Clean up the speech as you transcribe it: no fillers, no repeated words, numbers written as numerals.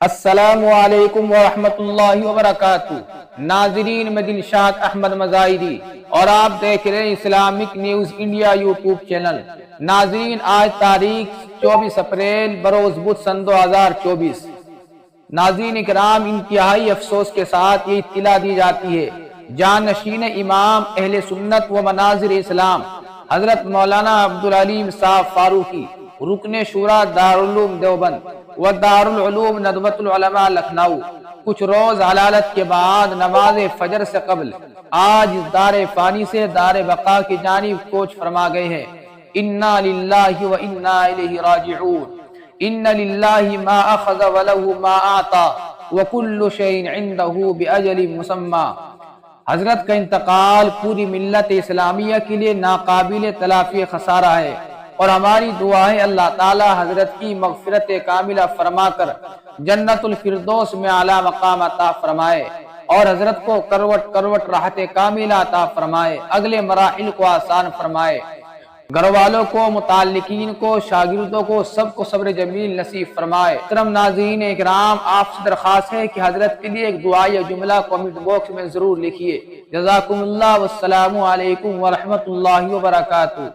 السلام علیکم ورحمۃ اللہ وبرکاتہ۔ ناظرین، میں دلشاد احمد مزاحری اور آپ دیکھ رہے ہیں Islamic news India YouTube channel. ناظرین، آج تاریخ 24 اپریل بروز بدھ سن 2024۔ ناظرین اکرام، انتہائی افسوس کے ساتھ یہ اطلاع دی جاتی ہے جانشین امام اہل سنت و مناظر اسلام حضرت مولانا عبدالعلیم صاحب فاروقی، رکن شورا دارالعلوم دیوبند و دارالعلوم ندوۃ العلماء لکھنؤ، کچھ روز علالت کے بعد نماز فجر سے قبل آج دار فانی سے دار بقا کی جانب کوچ فرما گئے ہیں۔ انا للہ و انا الیہ راجعون۔ ان للہ ما اخذ وله ما اعطى وكل شيء عنده باجل مسمى۔ حضرت کا انتقال پوری ملت اسلامیہ کے لیے ناقابل تلافی خسارہ ہے، اور ہماری دعا ہے اللہ تعالی حضرت کی مغفرت کاملہ فرما کر جنت الفردوس میں اعلیٰ مقام عطا فرمائے، اور حضرت کو کروٹ کروٹ راحت کاملہ عطا فرمائے، اگلے مراحل کو آسان فرمائے، گھر والوں کو، متعلقین کو، شاگردوں کو، سب کو صبر جمیل نصیب فرمائے۔ محترم ناظرین اکرام، آپ سے درخواست ہے کہ حضرت کے لیے ایک دعا یا جملہ کمنٹ باکس میں ضرور لکھیے۔ جزاکم اللہ، والسلام علیکم ورحمۃ اللہ وبرکاتہ۔